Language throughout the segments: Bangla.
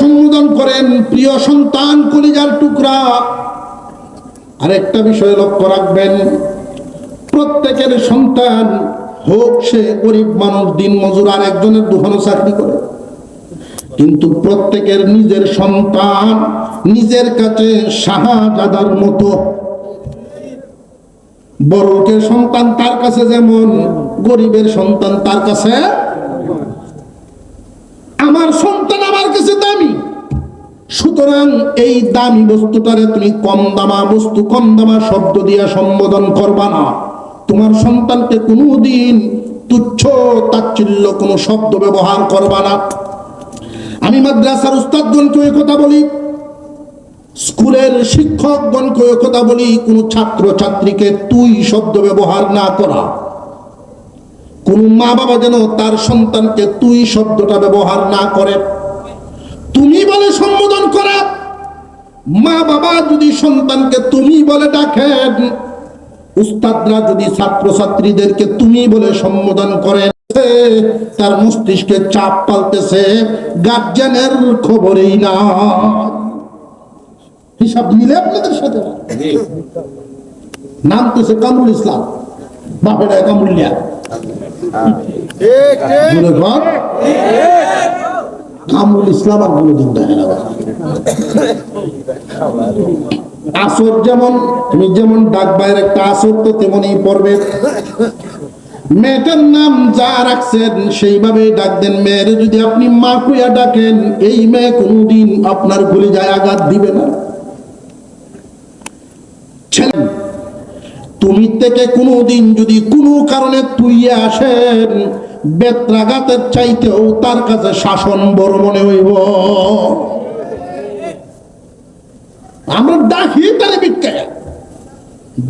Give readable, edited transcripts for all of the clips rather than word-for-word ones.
সম্বোধন করেন প্রিয় সন্তান, কলিজার টুকরা। আরেকটা বিষয় লক্ষ্য রাখবেন, প্রত্যেকের সন্তান হোক সে গরিব মানুষ, দিন মজুর, আর একজনের দোকানে চাকরি করে, কিন্তু প্রত্যেকের নিজের সন্তান নিজের কাছে শাহজাদার মতো। বড় লোকের সন্তান তার কাছে যেমন, গরিবের সন্তান তার কাছে। আমার সন্তান আমার কাছে দামি, সুতরাং এই দামি বস্তুটারে তুমি কম দামা বস্তু, কম দামা শব্দ দিয়া সম্বোধন করবা না। তোমার সন্তানকে কোনোদিন তুচ্ছ তাচ্ছিল্য কোনো শব্দ ব্যবহার করবা না। আমি মাদ্রাসার উস্তাদগণকে ওই কথা বলি, স্কুলের শিক্ষকগণকে ওই কথা বলি, কোন ছাত্র ছাত্রীকে তুই শব্দ ব্যবহার না করা। কোন মা বাবা যেন তার সন্তানকে তুই শব্দটা ব্যবহার না করে, তুমি বলে সম্বোধন করা। মা বাবা যদি সন্তানকে তুমি বলে ডাকেন, উস্তাদরা যদি ছাত্র ছাত্রীদেরকে তুমি বলে সম্বোধন করেন, তার মস্তিষ্কে চাপ পালতেছে, গার্জিয়ানের খবরই না। হিসাব মিলে আপনাদের সাথে নাম তো সে কামরুল ইসলাম, বাপের কামরুলিয়া। কামরুল ইসলাম আর কোনদিন দেখে না। আসর যেমন তুমি যেমন ডাকবাইয়ের একটা আসর তো তেমনই পড়বে। মেয়েটার নাম যা রাখছেন সেইভাবে ডাক দেন। মেয়ের যদি আপনি মা কইয়া ডাকেন, এই মেয়ে কোনদিন আপনার কলিজায় আঘাত দিবে না। তুমি থেকে কোনদিন যদি কোনো কারণে তুইয়া আসেন, বেত্রাঘাতের চাইতেও তার কাছে শাসন বড় মনে হইব। আমরা ডাকি তারে বিটকে,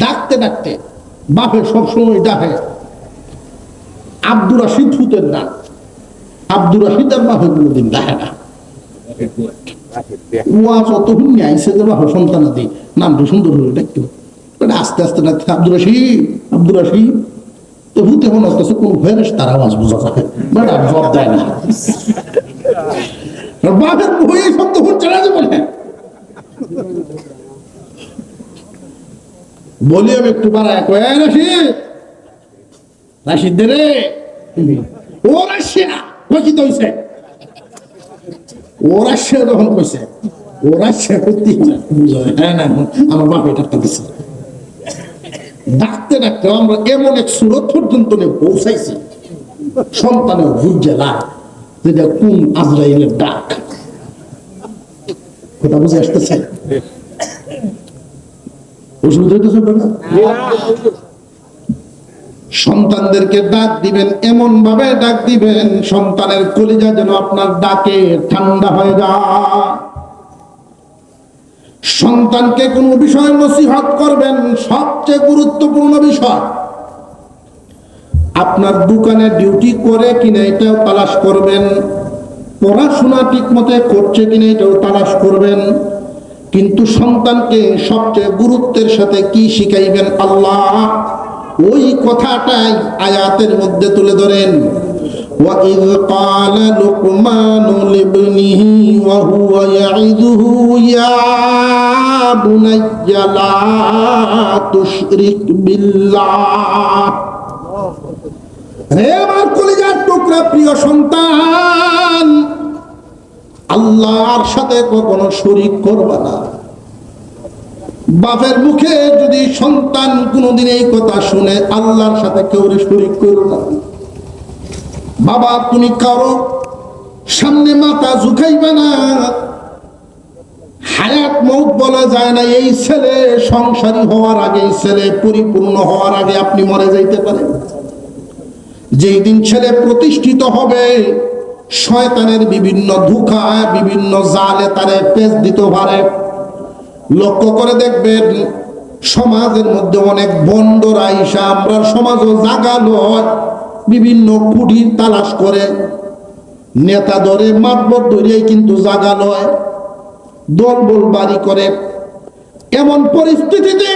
ডাকতে ডাকতে বাপে সবসময় ডাকে। আব্দুর রাশিদ ফুতের না, আব্দুর রাশিদ আর বাপে কোনদিন ডাকে না। ওয়াজ অত হুন্নি আইসে যে বাপে সন্তানাদি নামটা সুন্দর হয়ে ডাকতে, আস্তে আস্তে ডাকতে আব্দুর রাশিদ, আব্দুর রাশিদ। তো ভূতে মনে হচ্ছে কোন ফেরেশ তার আওয়াজ বোঝা যায়, বাট আর জবাব দেয় না। বাপের বই শব্দ হচ্ছে না যে বলে বলি আমি একটু বাড়ায় কয়, রাশিদ, রাশিদ দে রে, ও রাশিয়া কচিত হইছে, ও রাশিয়া যখন কইছে, ও রাশিয়া করতে হ্যাঁ না আমার বাপ এটা দিচ্ছে। ডাকতে ডাকতে আমরা এমন এক সুরত পর্যন্ত পৌঁছাইছি, সন্তানের বুঝে না যেটা কোন আজরাইলের ডাক। কথা বুঝে আসতেছে? সন্তানদেরকে ডাক দিবেন, এমন ভাবে ডাক দিবেন সন্তানের কলিজা যেন আপনার ডাকে ঠান্ডা হয়ে যায়। সন্তানকে কোন বিষয় নসিহত করবেন, সবচেয়ে গুরুত্বপূর্ণ বিষয় আপনার দোকানে ডিউটি করে কিনা এটাও তালাশ করবেন, পড়াশোনা ঠিক মতো করছে কিনা এটাও তালাশ করবেন। কিন্তু সন্তানকে সবচেয়ে গুরুত্বের সাথে কি শিখাইবেন আল্লাহ, ওই কথাটাই আয়াতের মধ্যে তুলে ধরেন। وَإِذْ قَالَ لُقْمَانُ لِابْنِهِ وَهُوَ يَعِظُهُ يَا بُنَيَّ لَا تُشْرِكْ بِاللَّهِ। হে আমার কলিজার টুকরা প্রিয় সন্তান, আল্লাহর সাথে কখনো শরীক করবা না। বাপের মুখে যদি সন্তান কোনদিন এই কথা শুনে, আল্লাহর সাথে কেউ শরীক করো না। বাবা তুমি কারো সামনে মাথা ঝুঁকাইবে না। হায়াত মউত বলা যায় না। এই ছেলে সংসারী হওয়ার আগে, এই ছেলে পরিপূর্ণ হওয়ার আগে আপনি মরে যাইতে পারেন। যেই দিন ছেলে প্রতিষ্ঠিত হবে, শয়তানের বিভিন্ন ধোঁকা, বিভিন্ন জালে তারে পেঁচ দিতে পারে। লক্ষ্য করে দেখবেন সমাজের মধ্যে অনেক বন্ডরা আইসা আমরা সমাজও জাগালো, বিভিন্ন কুটির তালাশ করে, নেতা ধরে মাতবর ধরিয়াই কিন্তু জাগা লয়, দলবল বাড়ি করে। এমন পরিস্থিতিতে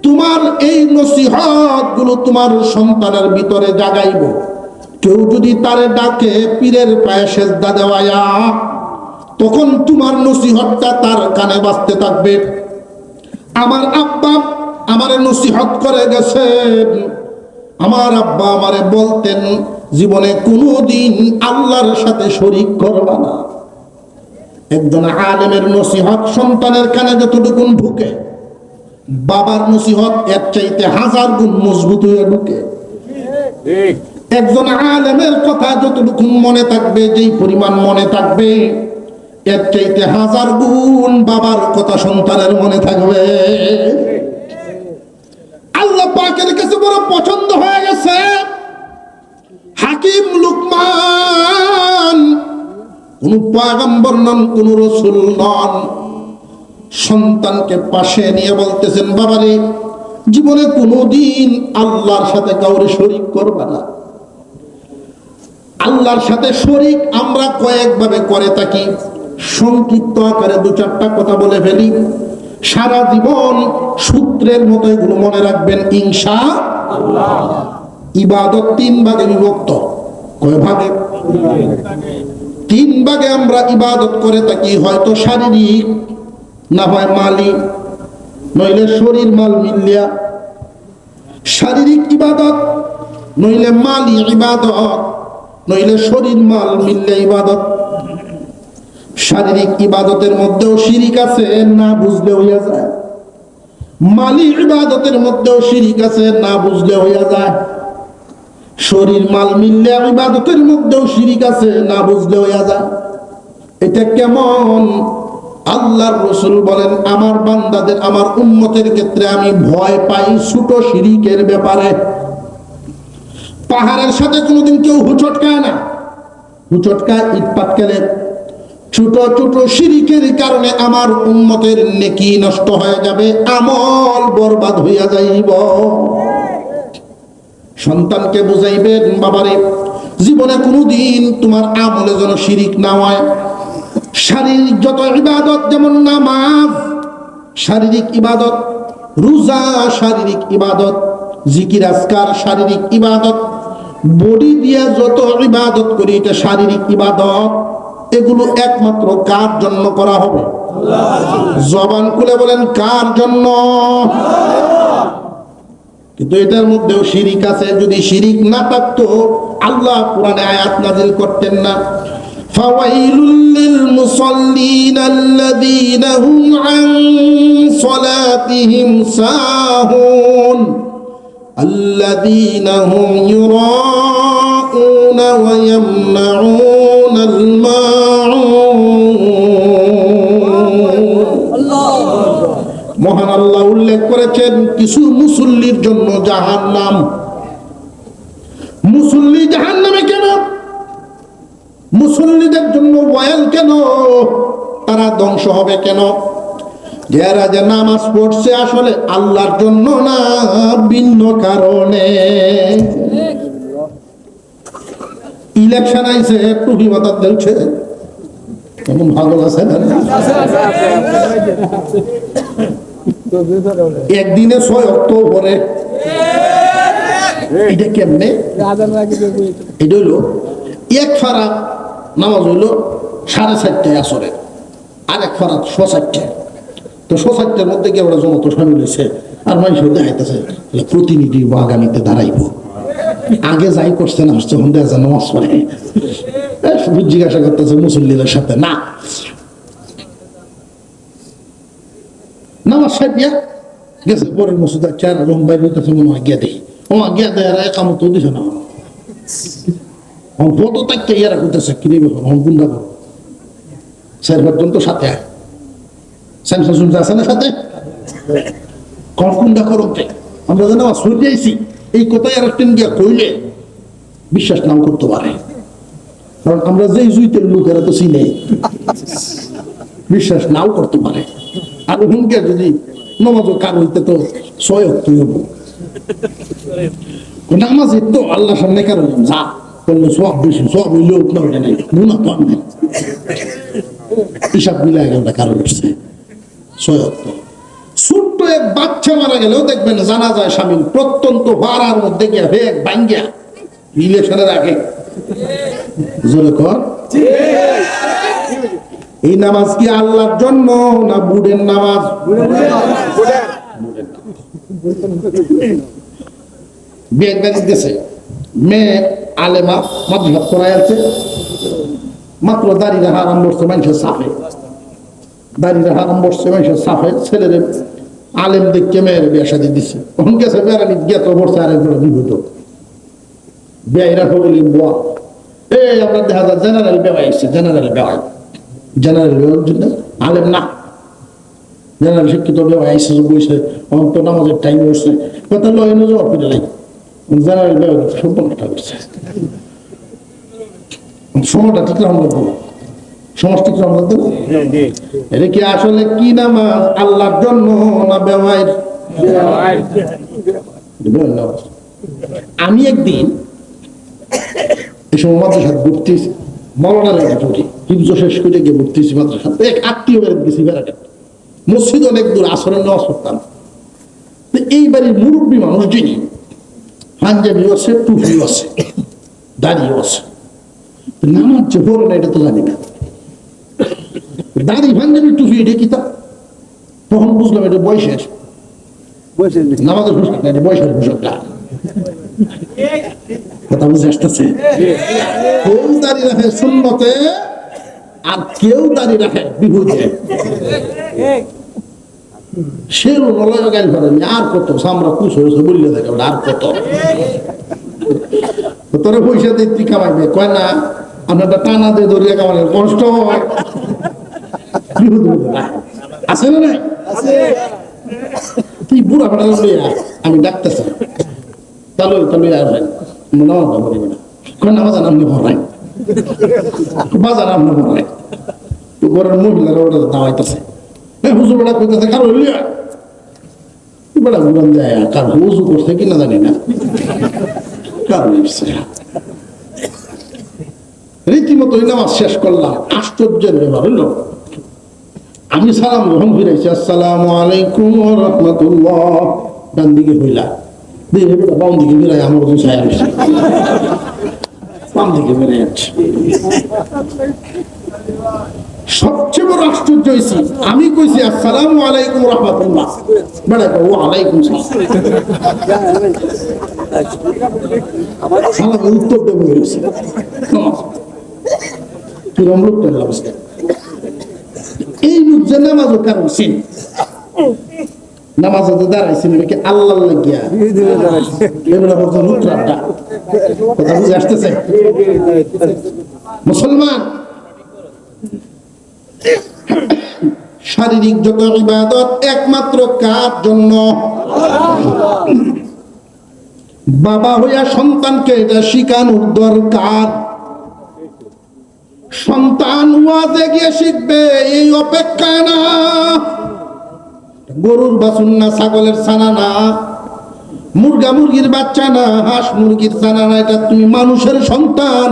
তোমার এই নসিহত গুলো তোমার সন্তানের ভিতরে জাগাইব। কেউ যদি তারে ডাকে পীরের পায়ে সেজদা দেওয়ায়া, তখন তোমার নসিহতটা তার কানে বাজতে থাকবে। আমার আব্বা আমারে নসিহত করে গেছেন, আমার আব্বা আমারে বলতেন জীবনে কোনোদিন আল্লাহর সাথে শরীক করবা না। একজন আলেমের নসিহত সন্তানের কানে যতটুকুন ঢুকে, বাবার নসিহত এর চাইতে 1000 গুণ মজবুত হয়ে ঢুকে। একজন আলেমের কথা যতটুকুন মনে থাকবে, যেই পরিমাণ মনে থাকবে, এর চাইতে 1000 গুণ বাবার কথা সন্তানের মনে থাকবে। আল্লাহ পাকের কাছে বড় পছন্দ হয়ে গেছে হাকিম লুকমান, কোন পয়গম্বর নন, কোন রাসূল নন, সন্তানকে পাশে নিয়ে বলতেছেন, বাবারে জীবনে কোনোদিন আল্লাহর সাথে কাউরে শরীক করবা না। আল্লাহর সাথে শরীক আমরা কয়েকভাবে করে থাকি, সংক্ষিপ্ত আকারে 2-4টা কথা বলে ফেলি, সারা জীবন সূত্রের মতো এগুলো মনে রাখবেন ইনশাআল্লাহ। ইবাদত 3 ভাগে বিভক্ত। কয় ভাগে? 3 ভাগে আমরা ইবাদত করে থাকি, হয়তো শারীরিক, না হয় মালি, নইলে শরীর মাল মিলিয়া শারীরিক ইবাদত, নইলে মালি ইবাদত, নইলে শরীর মাল মিললে ইবাদত। শারীরিক ইবাদতের মধ্যেও শিরিক আছে, না বুঝলে হইয়া যায়। মালি ইবাদতের মধ্যেও শিরিক আছে, না বুঝলে হইয়া যায়। শরীর মাল মিললে ইবাদতের মধ্যেও শিরিক আছে, না বুঝলে হইয়া যায়। এটা কেমন? আল্লাহর রাসূল বলেন, আমার বান্দাদের, আমার উম্মতের ক্ষেত্রে আমি ভয় পাই ছোট শিরিকের ব্যাপারে। পাহাড়ের সাথে কোনোদিন কেউ হুচটকায় না, হুচটকায় ইট পাটকেলে। ছোট ছোট শিরিকের কারণে আমার উম্মতের নেকি নষ্ট হয়ে যাবে, আমল বরবাদ হইয়া যাইব। সন্তানকে বুঝাইবেন, বাবারে জীবনে কোনোদিন তোমার আমলে যেন শিরিক না হয়। শারীরিক যত ইবাদত, যেমন নামাজ শারীরিক ইবাদত, রোজা শারীরিক ইবাদত, জিকির আজকার শারীরিক ইবাদত, বডি দিয়ে যত ইবাদত করি এটা শারীরিক ইবাদত। এগুলো একমাত্র কার জন্য করা হবে? জবান খুলে বলেন, কার জন্য? কিন্তু এটার মধ্যেও শিরিক আছে। যদি শিরিক না থাকতো আল্লাহ কোরআনে আয়াত নাযিল করতেন না, ফাওয়াইলুল লিল মুসাল্লিন আল্লাযীনা হুম আন সালাতিহিম সাহুন আল্লাযীনা হুম ইউরাউনা ওয়া ইয়ামনাউনাল মাউন। মহান আল্লাহ উল্লেখ করেছেন কিছু মুসল্লির জন্য জাহান্নাম। মুসল্লি জাহান্নামে কেন? মুসল্লিদের জন্য ওয়াইল কেন? তারা ধ্বংস হবে কেন? যারা যে নামাজ পড়ছে আসলে আল্লাহর জন্য না, ভিন্ন কারণে। ইলেকশন আইছে, টুপি মাথা দিচ্ছে, কেমন ভালো আছে না? একদিনে 6 অক্টোবরে এটা কেমনে? এটা হইল এক ফারাক নামাজ হইল 4:30 আসরে, আর এক ফারাক 4:30। তো 4:30 মধ্যে কি আমরা জমত সামিল হয়েছে, আর মানুষ দেখাইতেছে প্রতিনিধি আগামীতে দাঁড়াইব। আগে যাই করছে না, যখন দেখা যায় নামাজ পড়ে, জিজ্ঞাসা করতেছে মুসল্লিদের সাথে, না নামাজ সাইয়া গেছে, পরের মসজিদ চার যখন বাইরে হইতেছে মনে হয় গিয়া দেই, ও গিয়া দেয় একামত দিছে না, ফটো থাকতে ইয়ারা করতেছে কিনে গুন্ডা করো 4 জন তো সাথে আছে না সাথে, গুন্ডা করো। আমরা যেন সরে আইছি এই কথাই আর একটা গিয়া কইলে বিশ্বাস নাও করতে পারে, কারণ আমরা যেই জুইতের লোকেরা তো চিনে, বিশ্বাস নাও করতে পারে। আর হুমকে যদি নামাজ কার হইতে তো 6 অক্টোবর হবো নামাজ তো আল্লাহ সামনে কারণ যা করলে সব বেশি, সব হইলেও না ওটা নাই, গুণা তো আমি হিসাব মিলে ওটা কারণ হচ্ছে 6 অক্টোবর। ছোট্ট এক বাচ্চা মারা গেলেও দেখবেন জানা যায় সামিল, প্রত্যন্ত ভাড়ার মধ্যে গিয়া ভেগ ভাঙ্গিয়া ইলেকশনের আগে জোরে কর। এই নামাজ কি আল্লাহর জন্য না বুড়ের নামাজ? বিয়ে দিতেছে মেয়ে আলেমা মাদ্রাসা পড়ায় আছে, মাত্র দাঁড়িয়ে রাখা আরাম করছে মানুষের সাফে, দাঁড়িয়ে রাখা আরাম করছে মানুষের সাফে, ছেলের আলেম দেখে মেয়ের বিয়ে শাদী দিচ্ছে। তখন গেছে বেড়ানি গেত পড়ছে আরেকগুলো বিভূত বিয়েরা বলি বুয়া এই আপনার দেখা যায় জেনারেল বেওয়াই এসছে, জেনারেল বেওয়াই, জেনারেল বেওয়ার জন্য আলেম না, জেনারেল শিক্ষিত বেওয়াই এসে বসে অন্ত নামাজের টাইম হচ্ছে কথা লয় না জবাব করে লাগে জেনারেল বেওয়াই সম্পূর্ণ করছে। সময়টা ঠিক রকম লাগবে, সমাজ ঠিক রকম লাগবে না। এটা কি আসলে কি নামাজ আল্লাহর জন্য না বেওয়াইর? আমি একদিন এই সময় মাদ্রাসায় ভর্তি মৌলানার একটা পড়ি, হিফজ শেষ করে গিয়ে ভর্তি হয়েছি মাদ্রাসা। এক আত্মীয় বেড়ে গেছি বেড়াটা, মসজিদ অনেক দূর, আসরের নেওয়া করতাম। এই বাড়ির মুরব্বী মানুষ যিনি, পাঞ্জাবিও আছে, টুপিও আছে, দাড়িও আছে, নামাজ যে পড়ে না এটা তো জানি না। দাড়ি পাঞ্জাবি টুপি এটা কি তা? তখন বুঝলাম এটা বয়সের নামাজের পোশাক না, এটা বয়সের পোশাকটা। কথা বুঝে আসতেছে? কেউ দাঁড়িয়ে রাখে সুন্নতে আর কেউ দাঁড়িয়ে রাখে বিভূতে। সে নলয় গাড়ি ফেলেনি আর কত আমরা কুশ হয়েছে বললে দেখে আর কত তোরা পয়সা দিয়ে তুই কামাইবে কয় না আমরা টানা দিয়ে ধরিয়া কামানোর কষ্ট হয়। আছে না নাই? তুই বুড়া ফাটা লইয়া আমি ডাকতেছি তাহলে তাহলে আসবেন নামাজ পড়বে না, নামাজ আপনি পড়াই বাজার আপনি পড়াই তো ঘরের মহিলারা ওরা দাওয়াইতেছে হুজুর বেড়া কইতেছে কারো লিয়া বেড়া ঘুরান যায় কার হুজু করছে কিনা জানি না কারো রীতিমতো নামাজ শেষ করলাম। আশ্চর্যের ব্যাপার হইলো আমি সালাম গ্রহণ ফিরাইছি আসসালামু আলাইকুম ওয়া রাহমাতুল্লাহ, ডান দিকে হইলা দেখে বেটা বাম দিকে বেড়াই আমার ওজন ছায়া আসছে, বাম দিকে বেড়ে যাচ্ছে। সবচেয়ে বড় আশ্চর্য হয়েছি আমি কইছি আসসালামু আলাইকুম ওয়া রাহমাতুল্লাহ, বেটা কয় ওয়া আলাইকুম সালাম, উত্তর দেবো হয়েছে কিরম লোক করলাম। এই লোক যে নামাজও কারণ সিন নামাজ দাঁড়াইছেন নাকি আল্লাহ লাগিয়া কথা বুঝে আসতেছে? মুসলমান শারীরিক যত ইবাদত একমাত্র কার জন্য? বাবা হইয়া সন্তানকে এটা শিখানোর দরকার। সন্তান ওয়াজে গিয়ে শিখবে এই অপেক্ষা না, গরুর বাছুর না, ছাগলের ছানা না, মুরগা মুরগির বাচ্চা না, হাঁস মুরগির ছানা না, এটা তুমি মানুষের সন্তান।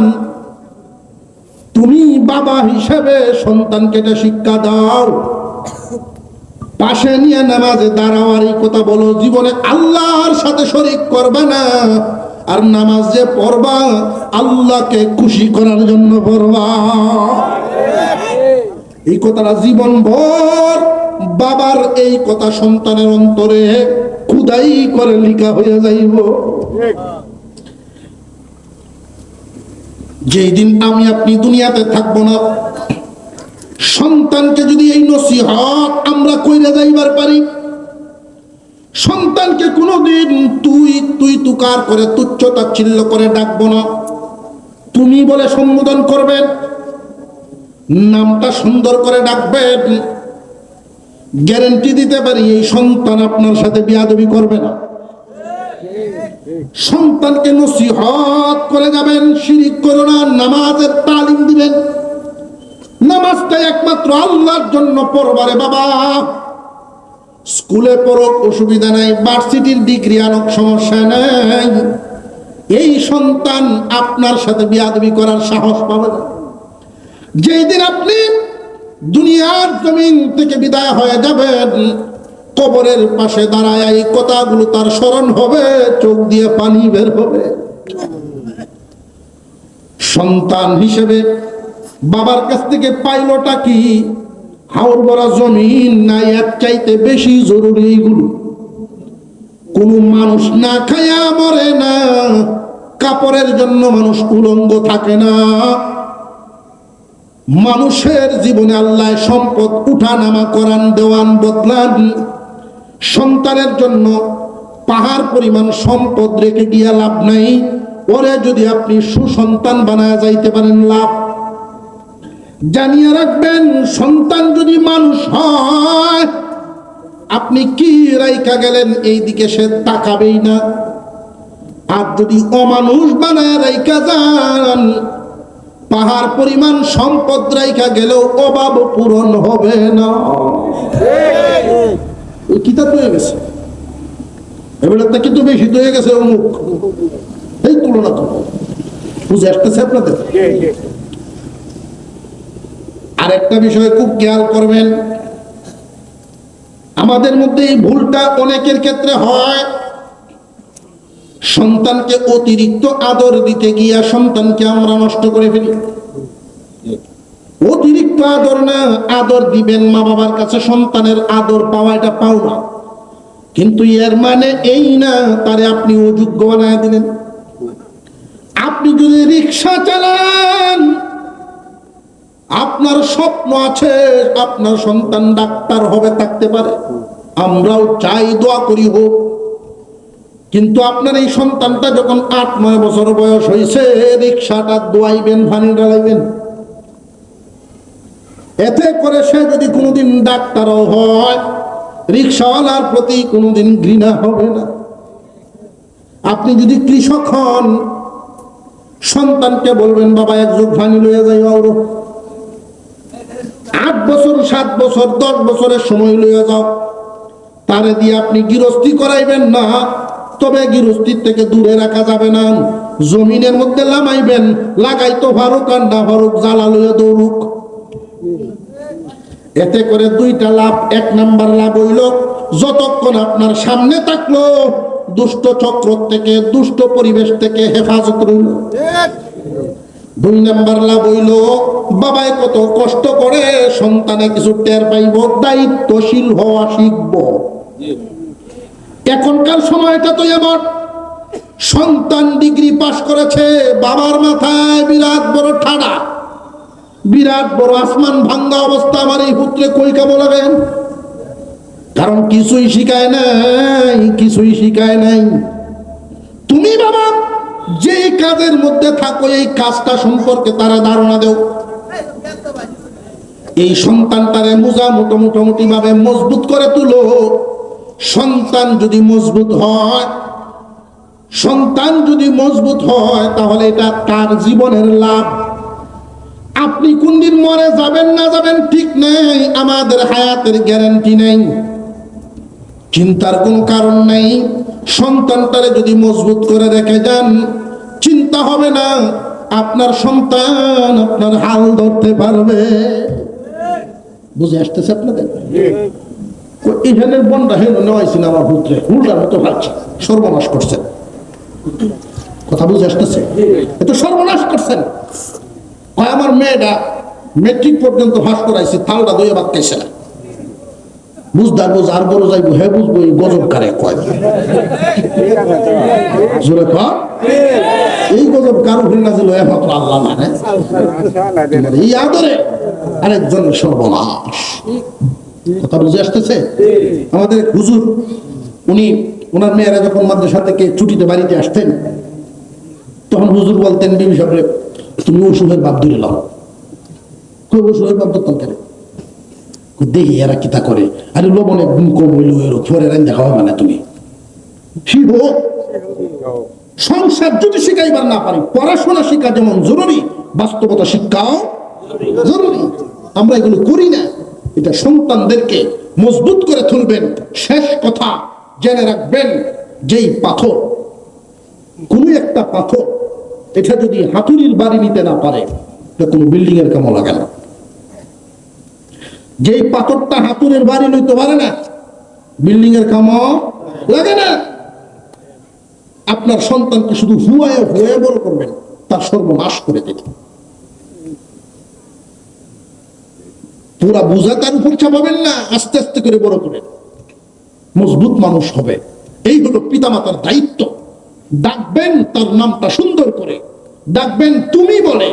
তুমি বাবা হিসেবে সন্তানকে এটা শিক্ষা দাও। পাশে নিয়ে নামাজে দাঁড়াও আর এই কথা বলো জীবনে আল্লাহর সাথে শরীক করবে না, আর নামাজ যে পড়বা আল্লাহকে খুশি করার জন্য পড়বা। এই কথাটা জীবন ভর বাবার এই কথা সন্তানের অন্তরে খুদাই করে লিখা হয়ে যাইব। যেই দিন আমি আপনি দুনিয়াতে থাকবো না, সন্তানকে যদি এই নসিহত আমরা কইরা যাইবার পারি, সন্তানকে কোনোদিন তুই তুকার করে তুচ্ছ তাচ্ছিল্য করে ডাকবো না, তুমি বলে সম্বোধন করবেন, নামটা সুন্দর করে ডাকবেন, গ্যারান্টি দিতে পারি এই সন্তান আপনার সাথে বিয়াদবি করবে না। সন্তানকে নসিহত করে যাবেন, শিরিক করো না, নামাজের তালিম দিবেন। নামাজটা একমাত্র আল্লাহর জন্য পড়বারে বাবা, স্কুলে পড়ুক অসুবিধা নাই, ভার্সিটির ডিগ্রি আনুক সমস্যা নাই, এই সন্তান আপনার সাথে বিয়াদবি করার সাহস পাবে না। যেই দিন আপনি দুনিয়ার জমিন থেকে বিদায় হয়ে যাবেন, কবরের পাশে দাঁড়ায় এই কথাগুলো তার স্মরণ হবে, চোখ দিয়ে পানি বের হবে। সন্তান হিসেবে বাবার কাছ থেকে পাইলটা কি? হাওর ভরা জমিন না, এর চাইতে বেশি জরুরি এইগুলো। কোন মানুষ না খায়া মরে না, কাপড়ের জন্য মানুষ উলঙ্গ থাকে না। মানুষের জীবনে আল্লাহ সম্পদ উঠানামা করান, দেওয়ান, বদলান। সন্তানের জন্য পাহাড় পরিমাণ সম্পদ রেখে গিয়া লাভ নাই। ওরে যদি আপনি সুসন্তান বানায় যাইতে পারেন, লাভ। জানিয়ে রাখবেন, সন্তান যদি মানুষ হয়, আপনি কি রাইখা গেলেন এই দিকে সে তাকাবেই না। আর যদি অমানুষ বানায় রাইখা যান, পাহাড় পরিমাণ সম্পদ রাইখা গেলেও অভাব পূরণ হবে না। ওই কিতাব হয়ে গেছে, এবারে তা কিন্তু বেশি তো হয়ে গেছে অমুক, এই তুলনা তো বুঝে আসতেছে আপনাদের। আরেকটা বিষয় খুব খেয়াল করবেন, আমাদের মধ্যে এই ভুলটা অনেকের ক্ষেত্রে হয়। সন্তানকে অতিরিক্ত আদর দিতে গিয়া সন্তানকে আমরা নষ্ট করে ফেলি। অতিরিক্ত আদর না, আদর দিবেন মা বাবার কাছে, সন্তানের আদর পাওয়া এটা পাও না, কিন্তু এর মানে এই না তারে আপনি অযোগ্য বানায় দিলেন। আপনি যদি রিক্সা চালান, আপনার স্বপ্ন আছে আপনার সন্তান ডাক্তার হবে, থাকতে পারে, আমরাও চাই, দোয়া করি হোক। কিন্তু আপনার এই সন্তানটা যখন 8-9 বছর বয়স হয়েছে, রিক্সাটা দোয়াইবেন, পানি ঢালাইবেন, এতে করে সে যদি কোনোদিন ডাক্তারও হয়, রিক্সাওয়ালার প্রতি কোনোদিন ঘৃণা হবে না। আপনি যদি কৃষক হন, সন্তানকে বলবেন, বাবা এক যুগ পানি লইয়া যাই, 8 বছর 7 বছর 10 বছরের সময় লইয়া যাও। তারে দিয়ে আপনি গৃহস্থী করাইবেন না, তবে গৃহস্থির থেকে দূরে রাখা যাবে না। জমিনের মধ্যে লামাইবেন, লাগাইতো ফারুক আর না ফারুক, জ্বালা লইয়া দৌড়ুক। এতে করে দুইটা লাভ। 1 নাম্বার লাভ হইল, যতক্ষণ আপনার সামনে থাকলো, দুষ্ট চক্র থেকে, দুষ্ট পরিবেশ থেকে হেফাজত রইল। 2 নাম্বার লাভ হইল, বাবায় কত কষ্ট করে সন্তানে কিছু টের পাইব, দায়িত্বশীল হওয়া শিখব। এখনকার সময়টা তো এমন, সন্তান ডিগ্রি পাস করেছে, বাবার মাথায় বিরাট বড় ঠাডা, বিরাট বড় আসমান ভাঙ্গা অবস্থা। আমার এই পুত্রে কই কামো লাগেন, কারণ কিছুই শিখায় নাই, কিছুই শিখায় নাই। তুমি বাবা যে কাজের মধ্যে থাকো, এই কাজটা সম্পর্কে তারা ধারণা দেও। এই সন্তানটারে মোটামুটি ভাবে মজবুত করে তুলো। সন্তান যদি মজবুত হয়, সন্তান যদি মজবুত হয়, তাহলে এটা তার জীবনের লাভ। আপনি কোন দিন মরে যাবেন না যাবেন ঠিক নেই, আমাদের হায়াতের গ্যারান্টি নেই, চিন্তার কোন কারণ নেই। সন্তানটারে যদি মজবুত করে রেখে যান, চিন্তা হবে না, আপনার সন্তান আপনার হাল ধরতে পারবে। বুঝে আসতেছে আপনাদের? এখানে বন্ডা হেন নেওয়াইছিল আমার পুত্রে, উল্টার মতো ভাবছে, সর্বনাশ করছেন। কথা বুঝে আসতেছে? এত সর্বনাশ করছেন। আমার মেয়েটা মেট্রিক পর্যন্ত পাস করাইছি, তালটা দইয়া বাদ খাইছে না। বুঝদার বুঝ আর বড় যাইবো, হ্যাঁ বুঝবো, এই গজব কারে কয়, জোরে কর, এই গজব কারো ঘুরে না ছিল একমাত্র আল্লাহ মানে। এই আদরে আরেকজন সর্বনাশ। কথা বুঝে আসতেছে? আমাদের হুজুর, উনি ওনার মেয়েরা যখন মাদ্রাসা থেকে ছুটিতে বাড়িতে আসতেন, তখন হুজুর বলতেন, বিবি সাহেব তুমি ওষুধের বাপ ধরে লাও। কই ওষুধের বাপ ধরতাম কেন? দেখি এরা কিতা করে, আরে লবণে গুণ কম হইল, পরে রান্না খাওয়া মানে তুমি শিখো। সংসার যদি শিখাইবার না পারি, পড়াশোনা শিক্ষা যেমন জরুরি, বাস্তবতা শিক্ষাও জরুরি। আমরা এগুলো করি না। এটা সন্তানদেরকে মজবুত করে তুলবেন। শেষ কথা জেনে রাখবেন, যেই পাথর, কোন একটা পাথর, এটা যদি হাতুড়ির বাড়ি নিতে না পারে, এটা কোনো বিল্ডিং এর কামও লাগে না। যেই পাথরটা হাতুড়ের বাড়ি লইতে পারে না, বিল্ডিং এর কামও লাগে না। আপনার সন্তানকে শুধু হুয়ায় হুয়ায় বড় করবেন, তার সর্বনাশ করে দেবেন। পুরা বোঝা তার উপর চাপাবেন না, আস্তে আস্তে করে বড় করে মজবুত মানুষ হবে। এই হলো পিতামাতার দায়িত্ব। ডাকবেন তার নামটা সুন্দর করে ডাকবেন, তুমি বলে।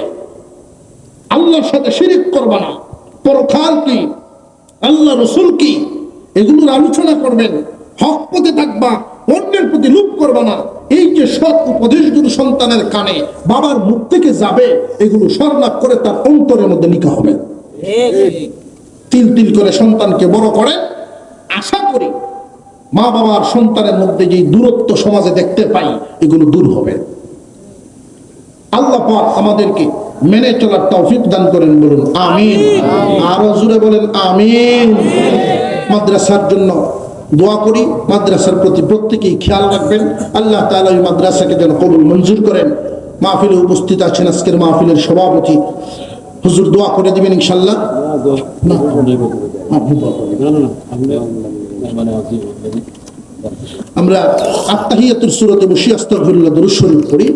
আল্লাহর সাথে শিরিক করবা না, পরকাল কি, আল্লাহ রসুল কি, এগুলোর আলোচনা করবেন। হক পথে থাকবা, অন্যের প্রতি লোভ করবা না। এই যে সৎ উপদেশগুলো সন্তানের কানে বাবার মুখ থেকে যাবে, এগুলো স্বর্ণাপ করে তার অন্তরের মধ্যে লিখা হবে। তিল তিল করে সন্তানকে বড় করে। আশা করি মা বাবার সন্তানের মধ্যে যে দূরত্ব সমাজে দেখতে পাই, এগুলো দূর হবে। আল্লাহ পাক আমাদেরকে মেনে চলার তৌফিক দান করেন, বলুন আমিন। আরো জোরে বলেন আমিন। মাদ্রাসার জন্য দোয়া করি, মাদ্রাসার প্রতি প্রত্যেকেই খেয়াল রাখবেন। আল্লাহ তাআলা এই মাদ্রাসাকে যেন কবুল মঞ্জুর করেন। মাহফিলে উপস্থিত আছেন আজকের মাহফিলের সভাপতি হুজুর, দোয়া করে দিবেন ইনশাআল্লাহ। আমরা আত্তাহিয়াতুর সূরাতে বসে আস্তাগফিরুল্লাহ দরুদ শরীফ পড়ি।